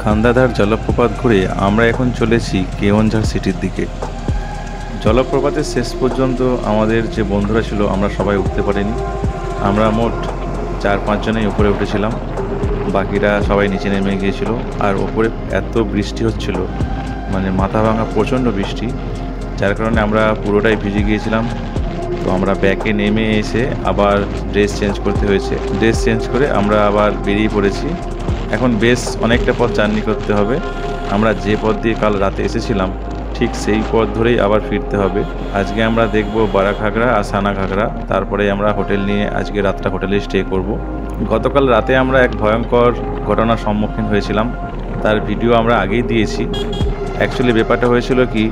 খান্দাধার জলপ্রপাত ঘুরে আমরা এখন চলেছি কেওনঝাড় সিটির দিকে। জলপ্রপাতের শেষ পর্যন্ত আমাদের যে বন্ধুরা ছিল আমরা সবাই উঠতে পারিনি। আমরা মোট 4-5 জনেই উপরে উঠেছিলাম, বাকিরা সবাই নিচে নেমে গিয়েছিল। আর ওপরে এত বৃষ্টি হচ্ছিল, মানে মাথা ভাঙা প্রচণ্ড বৃষ্টি, যার কারণে আমরা পুরোটাই ভিজে গিয়েছিলাম। তো আমরা ব্যাকে নেমে এসে আবার ড্রেস চেঞ্জ করতে হয়েছে। ড্রেস চেঞ্জ করে আমরা আবার বেরিয়ে পড়েছি। এখন বেশ অনেকটা পথ জার্নি করতে হবে। আমরা যে পথ দিয়ে কাল রাতে এসেছিলাম ঠিক সেই পথ ধরেই আবার ফিরতে হবে। আজকে আমরা দেখব বারাখাগড়া আর সানাঘাগরা, তারপরে আমরা হোটেল নিয়ে আজকে রাতটা হোটেলে স্টে করব। গতকাল রাতে আমরা এক ভয়ঙ্কর ঘটনার সম্মুখীন হয়েছিলাম, তার ভিডিও আমরা আগেই দিয়েছি। অ্যাকচুয়ালি ব্যাপারটা হয়েছিল কি,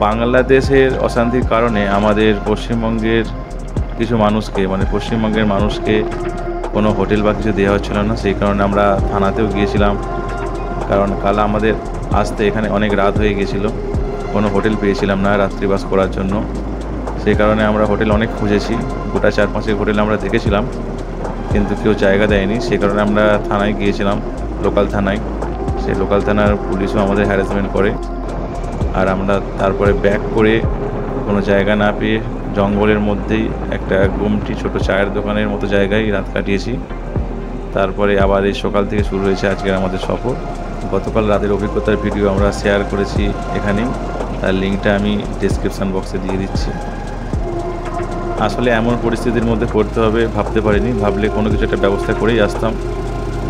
বাংলাদেশের অশান্তির কারণে আমাদের পশ্চিমবঙ্গের কিছু মানুষকে, মানে পশ্চিমবঙ্গের মানুষকে কোনো হোটেল বা কিছু দেওয়া হচ্ছিল না। সেই কারণে আমরা থানাতেও গিয়েছিলাম, কারণ কাল আমাদের আসতে এখানে অনেক রাত হয়ে গিয়েছিল, কোনো হোটেল পেয়েছিলাম না রাত্রিবাস করার জন্য। সেই কারণে আমরা হোটেল অনেক খুঁজেছি, গোটা 4-5 হোটেল আমরা দেখেছিলাম, কিন্তু কেউ জায়গা দেয়নি। সেই কারণে আমরা থানায় গিয়েছিলাম, লোকাল থানায়। সেই লোকাল থানার পুলিশও আমাদের হ্যারাসমেন্ট করে। আর আমরা তারপরে ব্যাক করে কোনো জায়গা না পেয়ে জঙ্গলের মধ্যেই একটা গুমটি ছোট চায়ের দোকানের মতো জায়গায় রাত কাটিয়েছি। তারপরে আবার এই সকাল থেকে শুরু হয়েছে আজকের আমাদের সফর। গতকাল রাতের অভিজ্ঞতার ভিডিও আমরা শেয়ার করেছি এখানেই, তার লিঙ্কটা আমি ডেসক্রিপশান বক্সে দিয়ে দিচ্ছি। আসলে এমন পরিস্থিতির মধ্যে পড়তে হবে ভাবতে পারিনি, ভাবলে কোনো কিছু একটা ব্যবস্থা করেই আসতাম।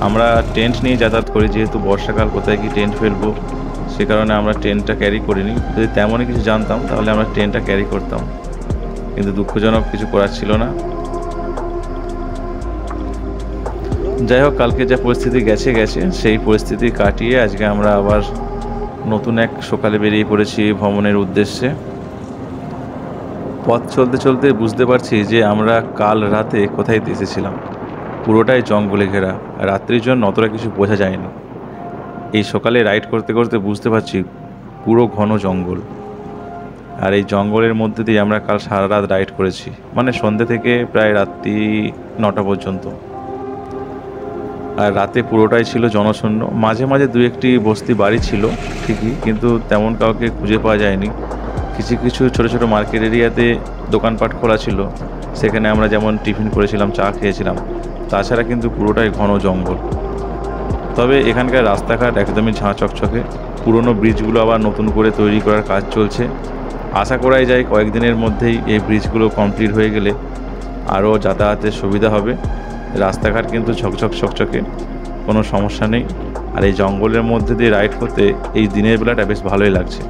আমরা টেন্ট নিয়ে যাতায়াত করি, যেহেতু বর্ষাকাল, কোথায় কি টেন্ট ফেলবো, সে কারণে আমরা টেন্টটা ক্যারি করিনি। যদি তেমনই কিছু জানতাম তাহলে আমরা টেন্টটা ক্যারি করতাম, কিন্তু দুঃখজনক কিছু করার ছিল না। যাই হোক, কালকে যা পরিস্থিতি গেছে সেই পরিস্থিতি কাটিয়ে আজকে আমরা আবার নতুন এক সকালে বেরিয়ে পড়েছি ভ্রমণের উদ্দেশ্যে। পথ চলতে চলতে বুঝতে পারছি যে আমরা কাল রাতে কোথায় এসেছিলাম। পুরোটাই জঙ্গলে ঘেরা, রাত্রির জন্য অতটা কিছু বোঝা যায়নি। এই সকালে রাইড করতে করতে বুঝতে পারছি পুরো ঘন জঙ্গল। আর এই জঙ্গলের মধ্যে দিয়ে আমরা কাল সারা রাত রাইড করেছি, মানে সন্ধ্যে থেকে প্রায় রাত্রি 9টা পর্যন্ত। আর রাতে পুরোটাই ছিল জনশূন্য। মাঝে মাঝে 2-1টি বস্তি বাড়ি ছিল ঠিকই, কিন্তু তেমন কাউকে খুঁজে পাওয়া যায়নি। কিছু কিছু ছোটো ছোটো মার্কেট এরিয়াতে দোকানপাট খোলা ছিল, সেখানে আমরা যেমন টিফিন করেছিলাম, চা খেয়েছিলাম। তাছাড়া কিন্তু পুরোটাই ঘন জঙ্গল। তবে এখানকার রাস্তাঘাট একদমই ঝাঁ চকচকে। পুরনো ব্রিজগুলো আবার নতুন করে তৈরি করার কাজ চলছে। আশা করাই যায় কয়েকদিনের মধ্যেই এই ব্রিজগুলো কমপ্লিট হয়ে গেলে আরও যাতায়াতের সুবিধা হবে। রাস্তাঘাট কিন্তু চকচকে, কোনো সমস্যা নেই। আর এই জঙ্গলের মধ্যে দিয়ে রাইড করতে এই দিনের বেলাটা বেশ ভালোই লাগছে।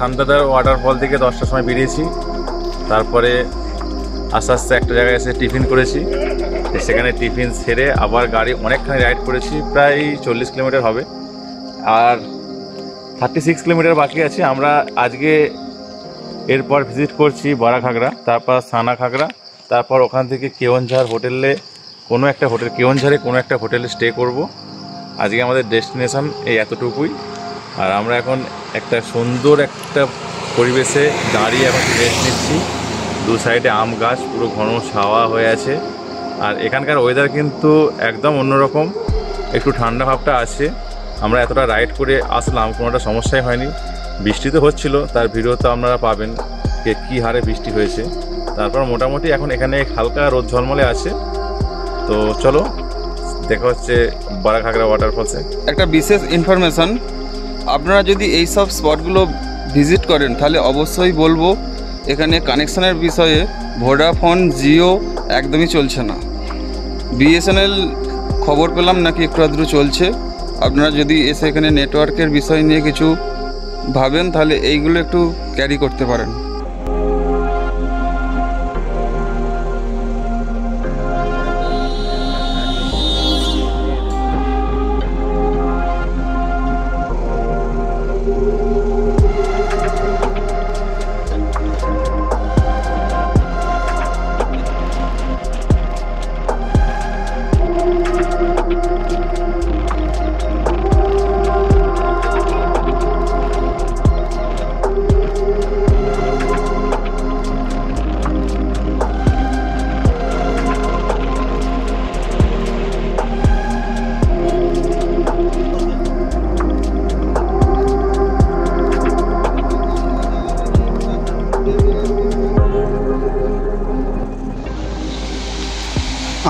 খান্দাধার ওয়াটারফল থেকে 10টার সময় বেরিয়েছি। তারপরে আস্তে আস্তে একটা জায়গায় এসে টিফিন করেছি। সেখানে টিফিন সেরে আবার গাড়ি অনেকখানি রাইড করেছি, প্রায় 40 কিলোমিটার হবে। আর 36 কিলোমিটার বাকি আছে। আমরা আজকে এরপর ভিজিট করছি বারাখাগড়া, তারপর সানাঘাগরা, তারপর ওখান থেকে কেওনঝাড় হোটেলে কেওনঝাড়ে কোনো একটা হোটেলে স্টে করব। আজকে আমাদের ডেস্টিনেশন এই এতটুকুই। আর আমরা এখন একটা সুন্দর একটা পরিবেশে দাঁড়িয়ে এখন রেস্ট নিচ্ছি। দু সাইডে আম গাছ, পুরো ঘন ছাওয়া হয়ে আছে। আর এখানকার ওয়েদার কিন্তু একদম অন্যরকম, একটু ঠান্ডা ভাবটা আছে। আমরা এতটা রাইড করে আসলাম, কোনোটা সমস্যাই হয়নি। বৃষ্টি তো হচ্ছিলো, তার ভিডিও তো আপনারা পাবেন যে কী হারে বৃষ্টি হয়েছে। তারপর মোটামুটি এখন এখানে হালকা রোদ ঝলমলে আছে। তো চলো দেখা হচ্ছে বারাঘাগরা ওয়াটারফলসে। একটা বিশেষ ইনফরমেশন, আপনারা যদি এই সব স্পটগুলো ভিজিট করেন তাহলে অবশ্যই বলবো এখানে কানেকশানের বিষয়ে ভোডাফোন জিও একদমই চলছে না। বিএসএনএল খবর পেলাম নাকি একটু আধটু চলছে। আপনারা যদি এসে এখানে নেটওয়ার্কের বিষয় নিয়ে কিছু ভাবেন তাহলে এইগুলো একটু ক্যারি করতে পারেন।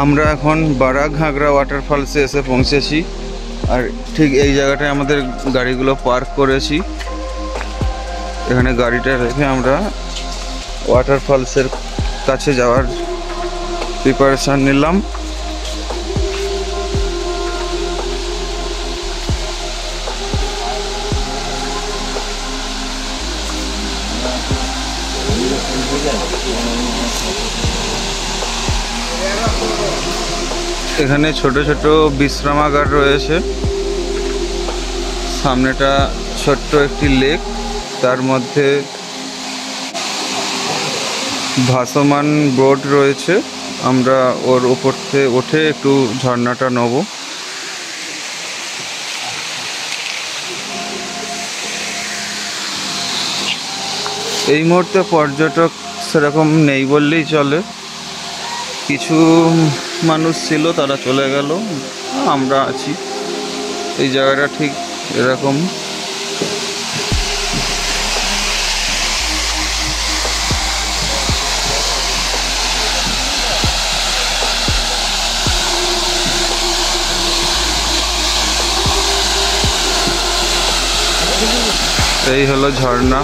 আমরা এখন বারাঘাগরা ওয়াটারফলসে এসে পৌঁছেছি। আর ঠিক এই জায়গাটায় আমাদের গাড়িগুলো পার্ক করেছি। এখানে গাড়িটা রেখে আমরা ওয়াটারফলসের কাছে যাওয়ার প্রিপারেশান নিলাম। এখানে ছোট ছোট বিশ্রামাগার রয়েছে। সামনেটা ছোট্ট একটি লেক, তার মধ্যে ভাসমান বোট রয়েছে। আমরা ওর উপর থেকে উঠে একটু ঝর্ণাটা নেব। এই মুহূর্তে পর্যটক সেরকম নেই বললেই চলে। কিছু মানুষ ছিল, তারা চলে গেল, আমরা আছি। এই জায়গাটা ঠিক এরকম। এই হলো ঝর্ণা।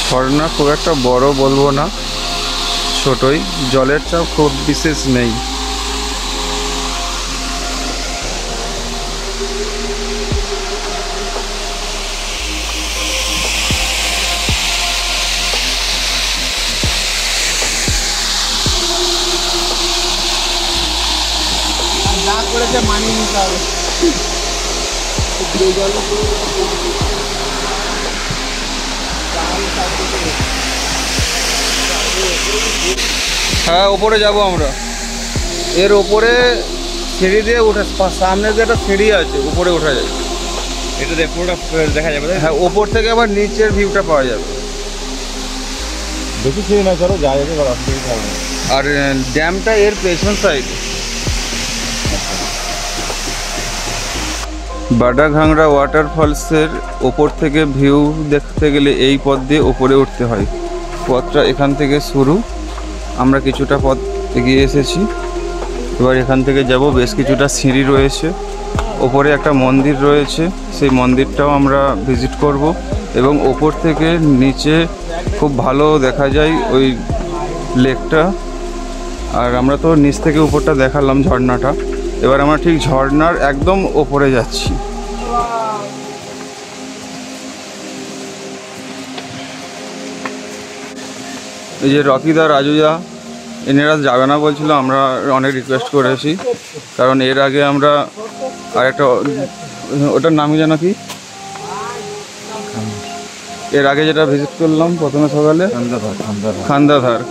ঝর্ণা খুব একটা বড় বলবো না, ছোটই। জলের চাপ খুব বিশেষ নেই। যা করেছে মানিয়ে নিতে হবে। হ্যাঁ, ওপরে যাব আমরা। এর ওপরে সিঁড়ি দিয়ে উঠে, সামনে যে একটা সিঁড়ি আছে, উপরে ওঠা যায়। এটা পুরোটা দেখা যাবে। হ্যাঁ, ওপর থেকে আবার নিচের ভিউটা পাওয়া যাবে। বেশি সিঁড়ি না, চলো যা যাবে। আর ড্যামটা এর পেছন সাইড। বারাঘাগরা ওয়াটারফলসের ওপর থেকে ভিউ দেখতে গেলে এই পথ দিয়ে ওপরে উঠতে হয়। পথটা এখান থেকে শুরু। আমরা কিছুটা পথ এগিয়ে এসেছি। এবার এখান থেকে যাব। বেশ কিছুটা সিঁড়ি রয়েছে। ওপরে একটা মন্দির রয়েছে, সেই মন্দিরটাও আমরা ভিজিট করব। এবং ওপর থেকে নিচে খুব ভালো দেখা যায় ওই লেকটা। আর আমরা তো নিচ থেকে উপরটা দেখালাম ঝর্ণাটা। এবার আমরা ঠিক ঝর্ণার একদম ওপরে যাচ্ছি। এই যে রকিদা, রাজুদা, এনারা যাবে না বলছিল। আমরা অনেক রিকোয়েস্ট করেছি, কারণ এর আগে আমরা আরেকটা ওটার নামই যেন কি, এর আগে যেটা ভিজিট করলাম প্রথমে সকালে, খান্দাধার।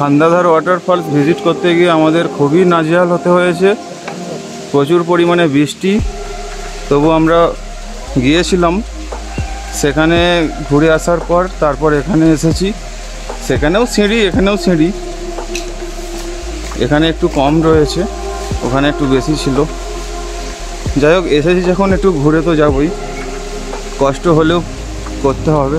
খান্দাধার ওয়াটারফলস ভিজিট করতে গিয়ে আমাদের খুবই নাজেহাল হতে হয়েছে, প্রচুর পরিমাণে বৃষ্টি। তবু আমরা গিয়েছিলাম, সেখানে ঘুরে আসার পর তারপর এখানে এসেছি। সেখানেও সিঁড়ি, এখানেও সিঁড়ি। এখানে একটু কম রয়েছে, ওখানে একটু বেশি ছিল। যাই হোক, এসেছি যখন একটু ঘুরে তো যাবই, কষ্ট হলেও করতে হবে।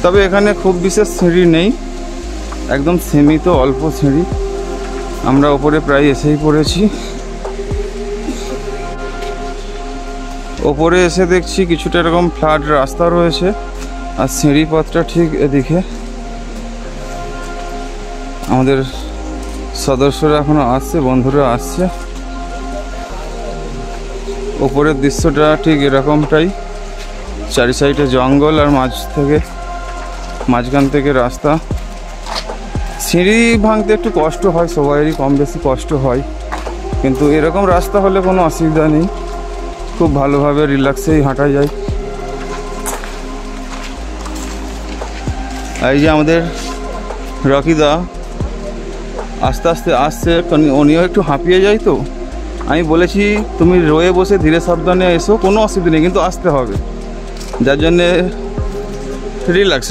তবে এখানে খুব বিশেষ সিঁড়ি নেই, একদম সীমিত অল্প সিঁড়ি। আমরা ওপরে প্রায় এসেই পড়েছি। ওপরে এসে দেখছি কিছুটা এরকম ফ্ল্যাট রাস্তা রয়েছে, আর সিঁড়ি পথটা ঠিক এদিকে। আমাদের সদস্যরা এখনো আসছে, বন্ধুরা আসছে। ওপরের দৃশ্যটা ঠিক এরকমটাই, চারি সাইডে জঙ্গল আর মাঝখান থেকে রাস্তা। সিঁড়ি ভাঙতে একটু কষ্ট হয়, সবারই কম বেশি কষ্ট হয়, কিন্তু এরকম রাস্তা হলে কোনো অসুবিধা নেই, খুব ভালোভাবে রিল্যাক্সেই হাঁটা যায়। এই যে আমাদের রকিদা আস্তে আস্তে আসছে, উনিও একটু হাঁপিয়ে যায়। তো আমি বলেছি তুমি রয়ে বসে ধীরে সাবধানে এসো, কোনো অসুবিধা নেই, কিন্তু আসতে হবে। যার জন্যে রিল্যাক্স।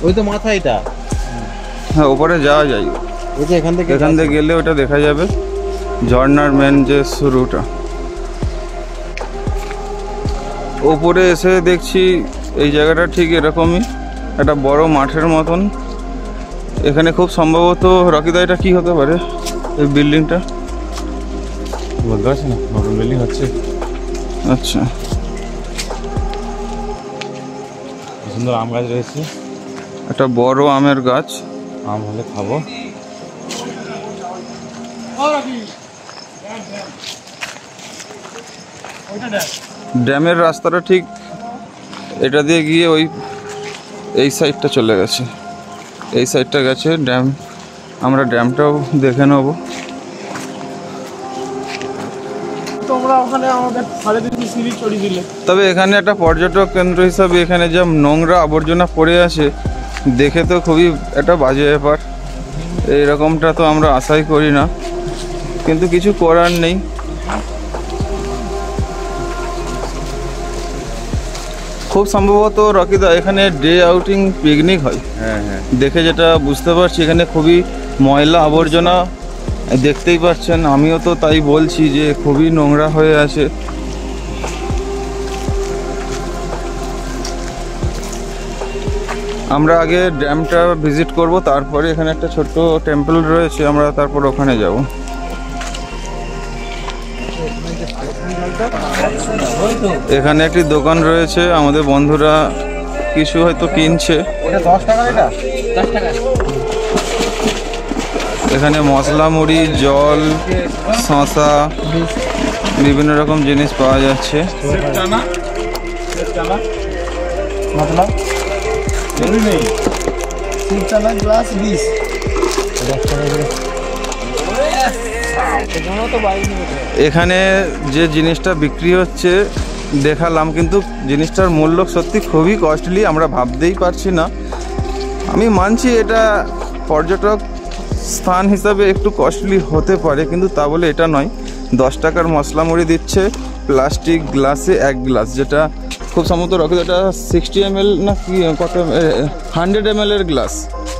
ওই তো মাথা এটা, হ্যাঁ ওপরে যাওয়া যায়, ওই যে এখান থেকে গেলে ওটা দেখা যাবে, ঝর্ণার মেন যে শুরুটা। ওপরে এসে দেখছি এই জায়গাটা ঠিক এরকমই একটা বড় মাঠের মতন। এখানে খুব সম্ভবত রকিদা এটা কি হতে পারে, এই বিল্ডিংটা বলতে পারছি না, নতুন বিল্ডিং হচ্ছে। আচ্ছা, সুন্দর আম গাছ রয়েছে, একটা বড় আমের গাছ, আম হলে খাবো। ড্যামের রাস্তাটা ঠিক এটা দিয়ে গিয়ে এই সাইডটা চলে গেছে, এই সাইডটা গেছে ড্যাম। আমরা ড্যামটাও দেখে নেব। তোমরা ওখানে আমাদের 3.5 সিঁড়ি চড়িয়ে দিলে। তবে এখানে একটা পর্যটক কেন্দ্র হিসাবে এখানে যা নোংরা আবর্জনা পড়ে আছে, দেখে তো খুবই একটা বাজে ব্যাপার। এইরকমটা তো আমরা আশাই করি না, কিন্তু কিছু করার নেই। খুব সম্ভবত রকিদা এখানে ডে আউটিং পিকনিক হয়। হ্যাঁ, দেখে যেটা বুঝতে পারছি, এখানে খুবই ময়লা আবর্জনা দেখতেই পাচ্ছেন। আমিও তো তাই বলছি যে খুবই নোংরা হয়ে আছে। আমরা আগে ড্যামটা ভিজিট করব, তারপরে এখানে একটা ছোট্ট টেম্পল রয়েছে, আমরা তারপর ওখানে যাব। এখানে একটি দোকান রয়েছে, আমাদের বন্ধুরা কিছু হয়তো কিনছে। এটা 10 টাকা, এটা 10 টাকা। এখানে মশলা মুড়ি, জল, শসা, বিভিন্ন রকম জিনিস পাওয়া যাচ্ছে। मतलब जरूरी नहीं, सिर्फ चना ग्लास 20 এখানে যে জিনিসটা বিক্রি হচ্ছে দেখালাম, কিন্তু জিনিসটার মূল্য সত্যি খুবই কস্টলি, আমরা ভাবতেই পারছি না। আমি মানছি এটা পর্যটক স্থান হিসাবে একটু কস্টলি হতে পারে, কিন্তু তা বলে এটা নয়। 10 টাকার মশলা মুড়ি দিচ্ছে প্লাস্টিক গ্লাসে 1 গ্লাস, যেটা খুব সম্ভবত রকিত এটা 60 ml না কি কত 100 ml এর গ্লাস,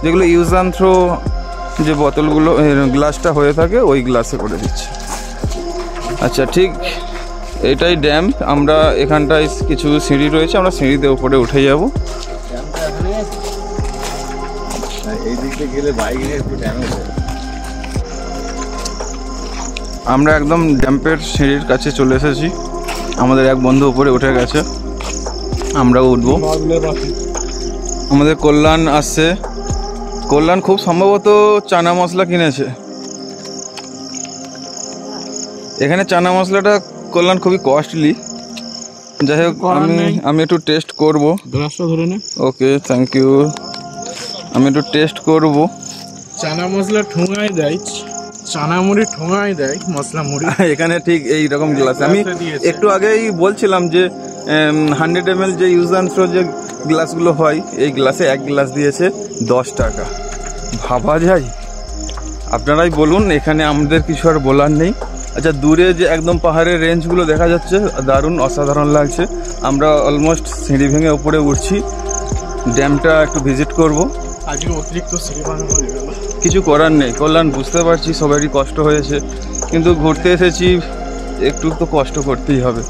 যেগুলো ইউজ অ্যান্ড থ্রো যে বোতলগুলো গ্লাসটা হয়ে থাকে ওই গ্লাসে করে দিচ্ছে। আচ্ছা ঠিক এটাই ড্যাম। আমরা এখানটায় কিছু সিঁড়ি রয়েছে, আমরা সিঁড়িতে উপরে উঠে যাব। এই দিকে গেলে বাইকে একটু ড্যামেজ হয়। আমরা একদম ড্যাম্পের সিঁড়ির কাছে চলে এসেছি। আমাদের এক বন্ধু উপরে উঠে গেছে, আমরাও উঠবো। আমাদের কল্যাণ আসছে। কল্যাণ খুব সম্ভবত চানা মশলা কিনেছে। এখানে চানা মশলাটা কল্যাণ খুবই কস্টলি। যাই হোক আমি একটু টেস্ট করব। গ্লাসটা ধরে নে। ওকে, থ্যাংক ইউ। আমি একটু টেস্ট করব। চানা মশলা ঠোঙায় দেয়, চানা মুড়ি ঠোঙায় দেয় মশলা মুড়ি। এখানে ঠিক এই রকম গ্লাস। আমি একটু আগেই বলছিলাম যে 100 ml যে ইউজ অ্যান্ড থ্রো যে গ্লাসগুলো হয়, এই গ্লাসে এক গ্লাস দিয়েছে 10 টাকা। ভাবা যায়? আপনারাই বলুন, এখানে আমাদের কিছু আর বলার নেই। আচ্ছা, দূরে যে একদম পাহাড়ের রেঞ্জগুলো দেখা যাচ্ছে, দারুণ অসাধারণ লাগছে। আমরা অলমোস্ট সিঁড়ি ভেঙে উপরে উঠছি। ড্যামটা একটু ভিজিট করব। আজকে অতিরিক্ত সিঁড়ি ভাঙা হয়ে গেল, কিছু করার নেই কল্যাণ, বুঝতে পারছি সবারই কষ্ট হয়েছে, কিন্তু ঘুরতে এসেছি, একটু তো কষ্ট করতেই হবে।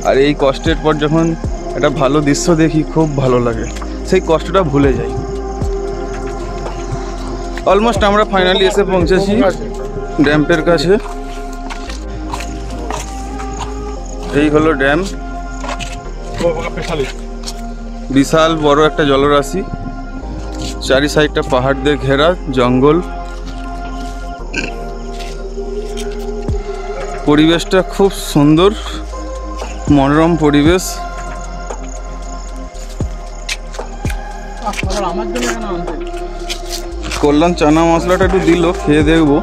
আর এই কষ্টের পর যখন একটা ভালো দৃশ্য দেখি, খুব ভালো লাগে, সেই কষ্টটা ভুলে যাই। অলমোস্ট আমরা ফাইনালি এসে পৌঁছেছি ড্যাম্পের কাছে। এই হলো ড্যাম। বিশাল বড় একটা জলরাশি, চারি সাইডটা পাহাড় দিয়ে ঘেরা, জঙ্গল। পরিবেশটা খুব সুন্দর, মনোরম পরিবেশ। কল্যাণ চানা মশলাটা একটু দিল, খেয়ে দেখবো।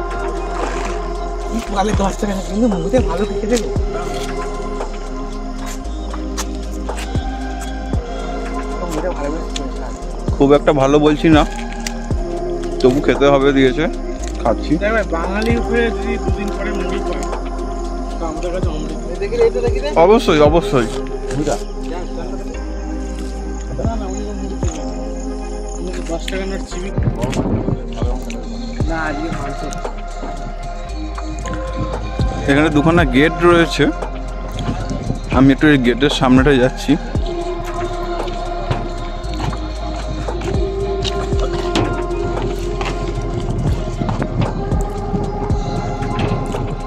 খুব একটা ভালো বলছি না, তবু খেতে হবে, দিয়েছে, খাচ্ছি। বাঙালি হয়ে যদি দুদিন পরে মুড়ি পায়, তো আমাদের কাছে অমৃত। অবশ্যই অবশ্যই। এখানে দুখানা গেট রয়েছে, আমি একটু এই গেটের সামনেটা যাচ্ছি।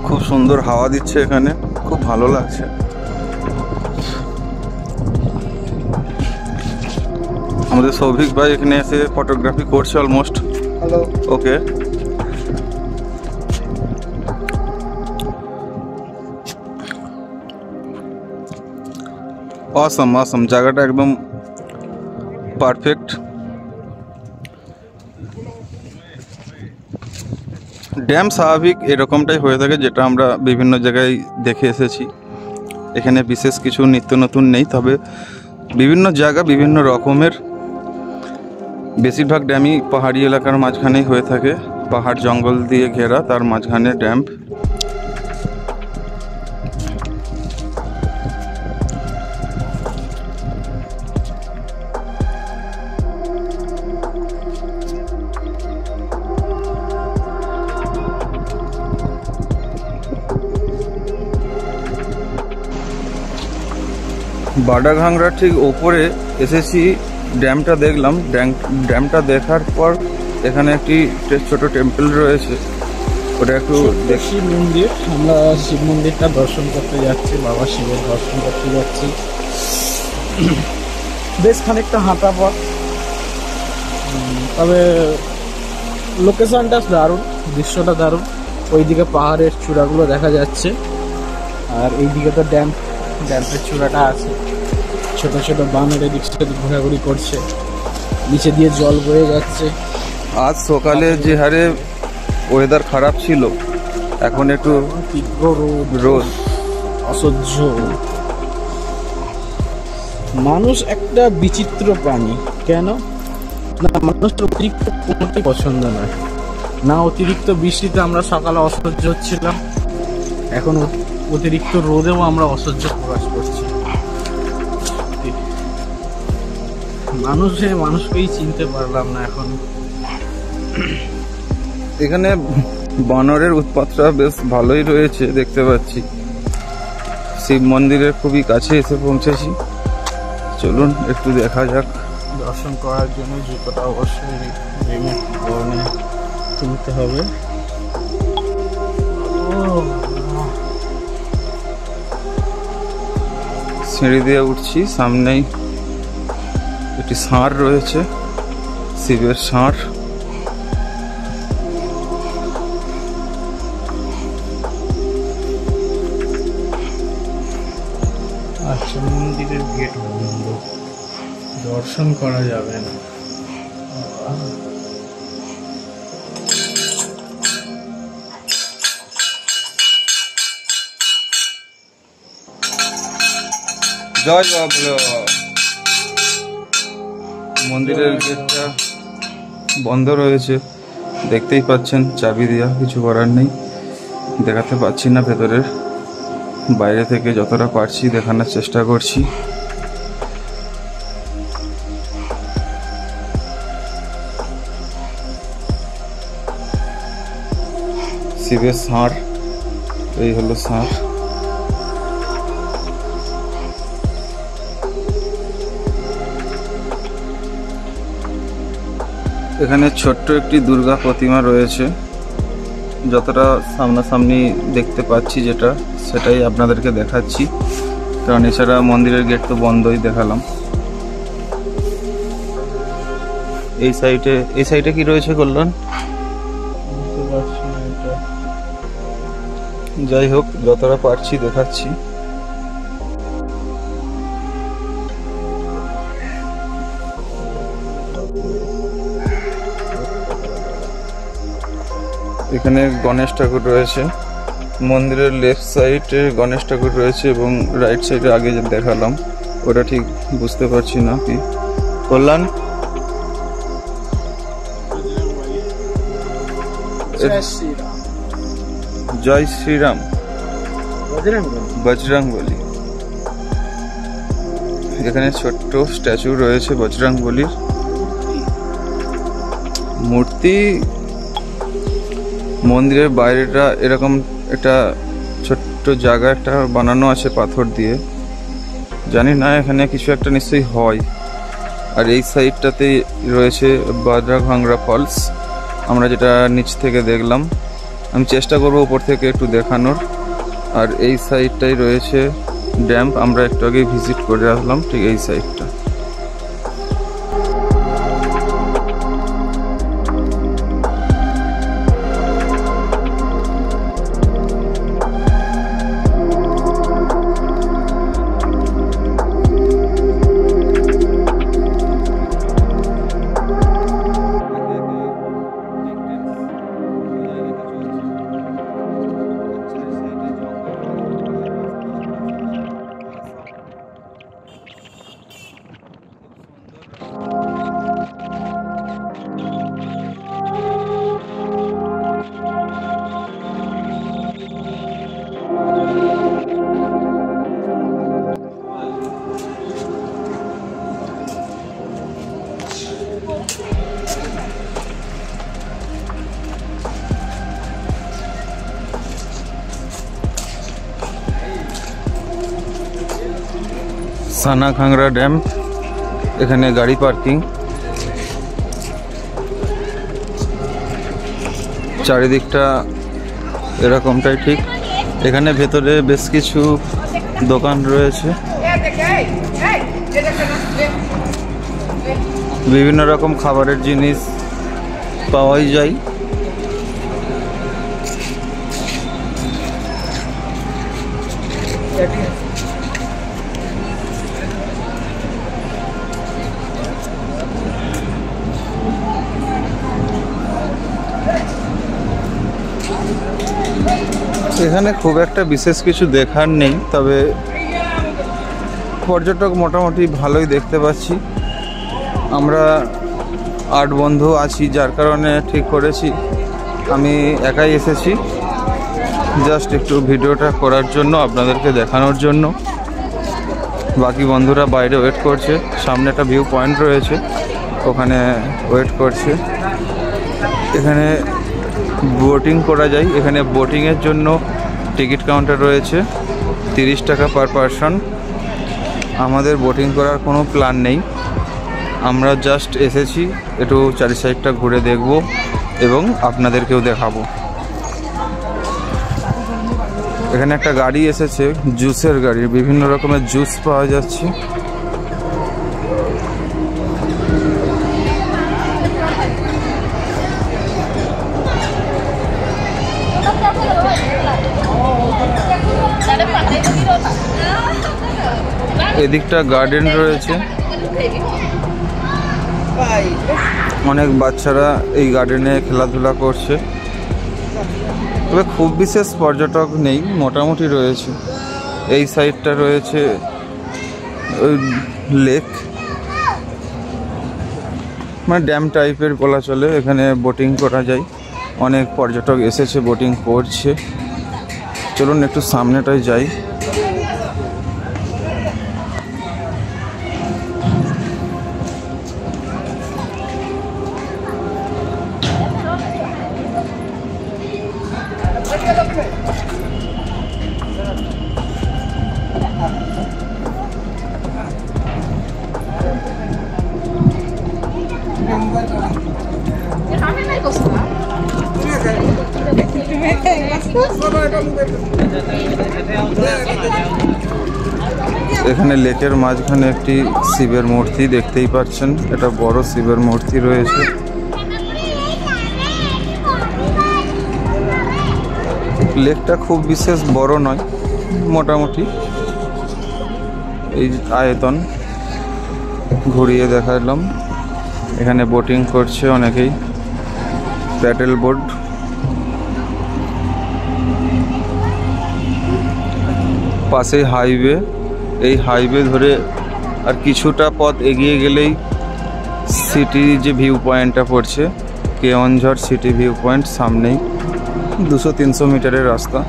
খুব সুন্দর হাওয়া দিচ্ছে এখানে, খুব ভালো লাগছে। আমাদের সৌভিক ভাই এখানে এসে ফটোগ্রাফি করছে অলমোস্ট। হ্যালো। ওকে, অসম অসম, জায়গাটা একদম পারফেক্ট। ড্যাম স্বাভাবিক এরকমটাই হয়ে থাকে, যেটা আমরা বিভিন্ন জায়গায় দেখে এসেছি। এখানে বিশেষ কিছু নিত্য নতুন নেই, তবে বিভিন্ন জায়গা বিভিন্ন রকমের। বেশিরভাগ ড্যামই পাহাড়ি এলাকার মাঝখানেই হয়ে থাকে, পাহাড় জঙ্গল দিয়ে ঘেরা, তার মাঝখানে ড্যাম। বাডাঘাংরার ঠিক ওপরে এসেছি, ড্যামটা দেখলাম। ড্যামটা দেখার পর এখানে একটি ছোট টেম্পল রয়েছে, ওটা একটু শিব মন্দির। আমরা শিব মন্দিরটা দর্শন করতে যাচ্ছি, বাবা শিবের দর্শন করতে যাচ্ছি। বেশ খানিকটা হাঁটা পথ, তবে লোকেশনটা দারুণ, দৃশ্যটা দারুণ। ওইদিকে পাহাড়ের চূড়াগুলো দেখা যাচ্ছে, আর এইদিকে তো ড্যাম্পের চূড়াটা আছে। ছোট ছোট বানর এদিক সেদিক ঘোরাঘুরি করছে, নিচে দিয়ে জল বয়ে যাচ্ছে। আজ সকালে যে হারে ওয়েদার খারাপ ছিল, এখন একটু তীব্র রোদ, অসহ্য। মানুষ একটা বিচিত্র প্রাণী। কেন না, মানুষের অতিরিক্ত কোনোটাই পছন্দ নয়। না অতিরিক্ত বৃষ্টিতে আমরা সকালে অসহ্য হচ্ছিলাম, এখন অতিরিক্ত রোদেও আমরা অসহ্য প্রকাশ করছি। মানুষকেই চিনতে পারলাম না এখন। এখানে বানরের উৎপাতটা বেশ ভালোই রয়েছে, দেখতে পাচ্ছি। শিব মন্দিরের খুবই কাছে এসে পৌঁছেছি, চলুন একটু দেখা যাক। দর্শন করার জন্য জুতোটা অবশ্যই গরমে তুলতে হবে। সিঁড়ি দিয়ে উঠছি, সামনেই একটি ষাঁড় রয়েছে, শিবের ষাঁড়। আচ্ছা, মন্দিরের গেট বন্ধ, দর্শন করা যাবে না। জয় বাবলা। মন্দিরের গেটটা বন্ধ রয়েছে, দেখতেই পাচ্ছেন, চাবি দেওয়া, কিছু করার নেই। দেখাতে পাচ্ছি না ভেতরের, বাইরে থেকে যতটা পারছি দেখানোর চেষ্টা করছি। শিবের ষাঁড়, এই হলো ষাঁড়। এখানে ছোট্ট একটি দুর্গা প্রতিমা রয়েছে, যতটা সামনাসামনি দেখতে পাচ্ছি যেটা, সেটাই আপনাদেরকে দেখাচ্ছি, কারণ এছাড়া মন্দিরের গেট তো বন্ধই দেখালাম। এই সাইডে কি রয়েছে কল্যাণ? বুঝতে পারছি না এটা। যাই হোক, যতটা পারছি দেখাচ্ছি। এখানে গণেশ ঠাকুর রয়েছে, মন্দিরের লেফট সাইডে গণেশ ঠাকুর রয়েছে এবং রাইট সাইডে আগে যে দেখালাম ওটা ঠিক বুঝতে পারছি না কি। কল্যাণ, জয় শ্রীরাম, বজরংবলী। এখানে ছোট্ট স্ট্যাচু রয়েছে বজরংবলীর মূর্তি। মন্দিরের বাইরেটা এরকম একটা ছোট্ট জায়গা একটা বানানো আছে পাথর দিয়ে, জানি না এখানে কিছু একটা নিশ্চয়ই হয়। আর এই সাইডটাতে রয়েছে বাদ্রাভাঙ্গা ফলস, আমরা যেটা নিচ থেকে দেখলাম। আমি চেষ্টা করবো উপর থেকে একটু দেখানোর। আর এই সাইডটাই রয়েছে ড্যাম, আমরা একটু আগে ভিজিট করে আসলাম, ঠিক এই সাইডটা। সানাখাংরা ড্যাম, এখানে গাড়ি পার্কিং, চারিদিকটা এরকমটাই ঠিক। এখানে ভেতরে বেশ কিছু দোকান রয়েছে, বিভিন্ন রকম খাবারের জিনিস পাওয়াই যায়। এখানে খুব একটা বিশেষ কিছু দেখার নেই, তবে পর্যটক মোটামুটি ভালোই দেখতে পাচ্ছি। আমরা 8 বন্ধু আছি, যার কারণে ঠিক করেছি আমি একাই এসেছি, জাস্ট একটু ভিডিওটা করার জন্য, আপনাদেরকে দেখানোর জন্য। বাকি বন্ধুরা বাইরে ওয়েট করছে, সামনে একটা ভিউ পয়েন্ট রয়েছে, ওখানে ওয়েট করছে। এখানে বোটিং করা যায়, এখানে বোটিংয়ের জন্য টিকিট কাউন্টার রয়েছে, 30 টাকা পার পারসন। আমাদের বোটিং করার কোনো প্ল্যান নেই, আমরা জাস্ট এসেছি একটু চারি সাইডটা ঘুরে দেখব এবং আপনাদেরকেও দেখাবো। এখানে একটা গাড়ি এসেছে, জুসের গাড়ি, বিভিন্ন রকমের জুস পাওয়া যাচ্ছে। এদিকটা গার্ডেন রয়েছে, অনেক বাচ্চারা এই গার্ডেনে খেলাধুলা করছে। তবে খুব বিশেষ পর্যটক নেই, মোটামুটি রয়েছে। এই সাইডটা রয়েছে ওই লেক, মানে ড্যাম টাইপের বলা চলে। এখানে বোটিং করা যায়, অনেক পর্যটক এসেছে, বোটিং করছে। চলুন একটু সামনেটায় যাই। এখানে লেকের মাঝখানে একটি শিবের মূর্তি দেখতেই পাচ্ছেন, এটা বড় শিবের মূর্তি রয়েছে। লেকটা খুব বিশেষ বড় নয়, মোটামুটি এই আয়তন। ঘুরিয়ে দেখালাম। এখানে বোটিং করছে অনেকেই, প্যাডেল বোট। পাশে হাইওয়ে, এই হাইওয়ে ধরে আর কিছুটা পথ এগিয়ে গেলেই সিটি যে ভিউ পয়েন্টটা পড়ছে, কেওনঝড় সিটি ভিউ পয়েন্ট, সামনেই 200-300 মিটারের রাস্তা।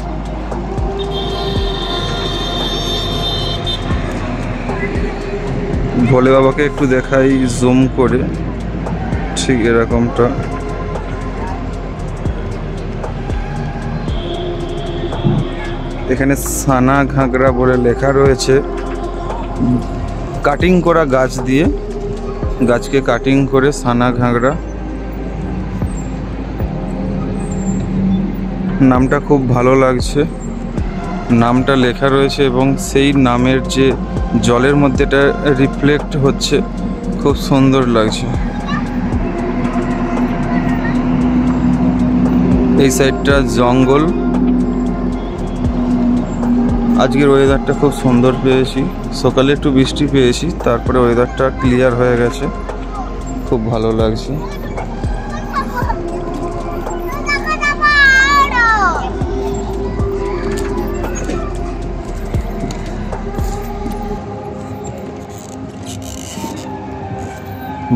ভোলে বাবাকে একটু দেখাই জুম করে, ঠিক এরকমটা। এখানে সানা ঘাগরা বলে লেখা রয়েছে। কাটিং করা গাছ দিয়ে, গাছকে কাটিং করে সানা ঘাগরা। নামটা খুব ভালো লাগছে, নামটা লেখা রয়েছে এবং সেই নামের যে জলের মধ্যেটা রিফ্লেক্ট হচ্ছে, খুব সুন্দর লাগছে। এই সাইডটা জঙ্গল। আজকের ওয়েদারটা খুব সুন্দর পেয়েছি, সকালে একটু বৃষ্টি পেয়েছি, তারপরে ওয়েদারটা ক্লিয়ার হয়ে গেছে, খুব ভালো লাগছে।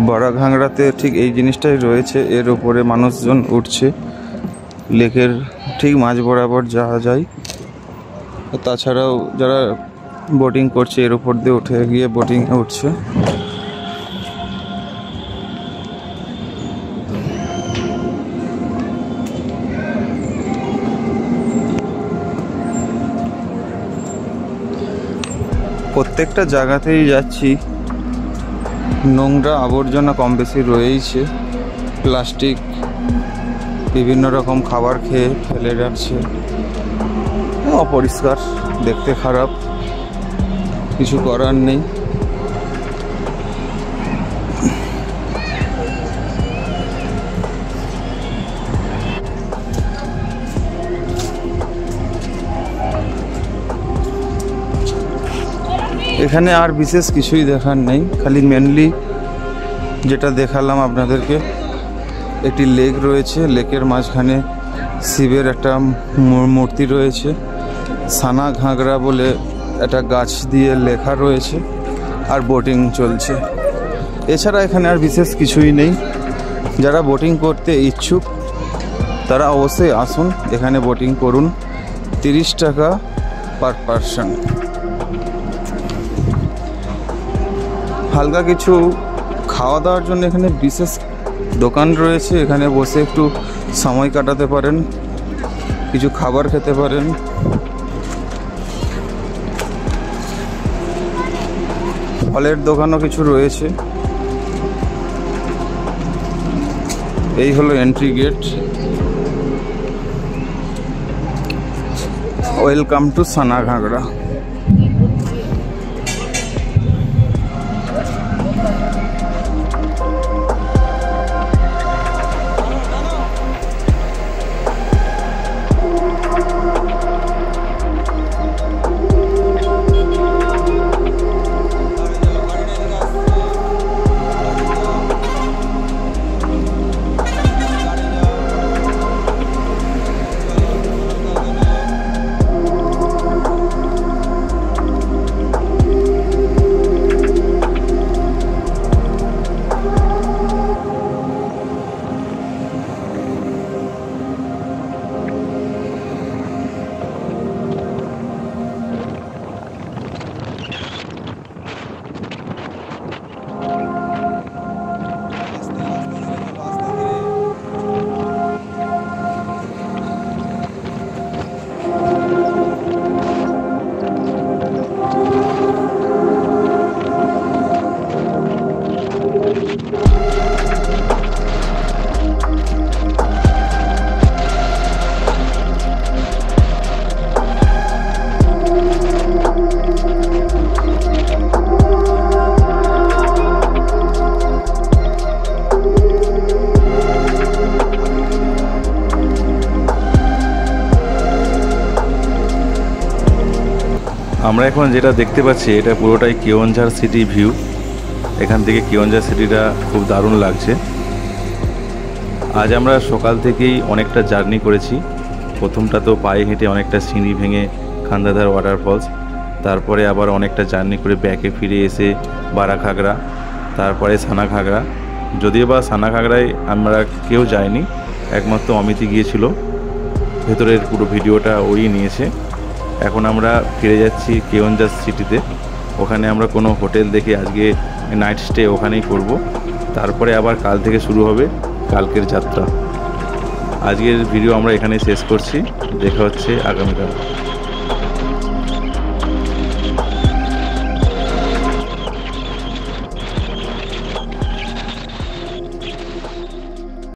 বড়া ঘাগড়াতে ঠিক এই জিনিসটাই রয়েছে, এর উপরে মানুষজন উঠছে, লেকের ঠিক মাঝ বরাবর যাওয়া যায়। তাছাড়াও যারা বোটিং করছে এর উপর দিয়ে উঠে গিয়ে বোটিংয়ে উঠছে। প্রত্যেকটা জায়গাতেই যাচ্ছি, নোংরা আবর্জনা কম বেশি রয়েইছে। প্লাস্টিক, বিভিন্ন রকম খাবার খেয়ে ফেলে রাখছে, অপরিষ্কার, দেখতে খারাপ, কিছু করার নেই। এখানে আর বিশেষ কিছুই দেখার নেই, খালি মেনলি যেটা দেখালাম আপনাদেরকে, একটি লেক রয়েছে, লেকের মাঝখানে শিবের একটা মূর্তি রয়েছে, সানা ঘাগরা বলে একটা গাছ দিয়ে লেখা রয়েছে, আর বোটিং চলছে। এছাড়া এখানে আর বিশেষ কিছুই নেই। যারা বোটিং করতে ইচ্ছুক তারা অবশ্যই আসুন, এখানে বোটিং করুন। 30 টাকা পার পারসন। হালকা কিছু খাওয়া দাওয়ার জন্য এখানে বিশেষ দোকান রয়েছে, এখানে বসে একটু সময় কাটাতে পারেন, কিছু খাবার খেতে পারেন। ফলের দোকানও কিছু রয়েছে। এই হলো এন্ট্রি গেট। ওয়েলকাম টু সানা ঘাগড়া। আমরা এখন যেটা দেখতে পাচ্ছি এটা পুরোটাই কেওনঝাড় সিটি ভিউ। এখান থেকে কেওনঝাড় সিটিটা খুব দারুণ লাগছে। আজ আমরা সকাল থেকেই অনেকটা জার্নি করেছি। প্রথমটা তো পায়ে হেঁটে অনেকটা সিঁড়ি ভেঙে খান্দাধার ওয়াটারফলস, তারপরে আবার অনেকটা জার্নি করে ব্যাকে ফিরে এসে বারাখাগড়া, তারপরে সানাঘাগরা। যদিও বা সানাঘাগরায় আমরা কেউ যায়নি, একমাত্র অমিতি গিয়েছিল, ভেতরের পুরো ভিডিওটা ওই নিয়েছে। এখন আমরা ফিরে যাচ্ছি কেওনঝাড় সিটিতে। ওখানে আমরা কোনো হোটেল দেখে আজকে নাইট স্টে ওখানেই করব। তারপরে আবার কাল থেকে শুরু হবে কালকের যাত্রা। আজকের ভিডিও আমরা এখানেই শেষ করছি। দেখা হচ্ছে আগামীকাল।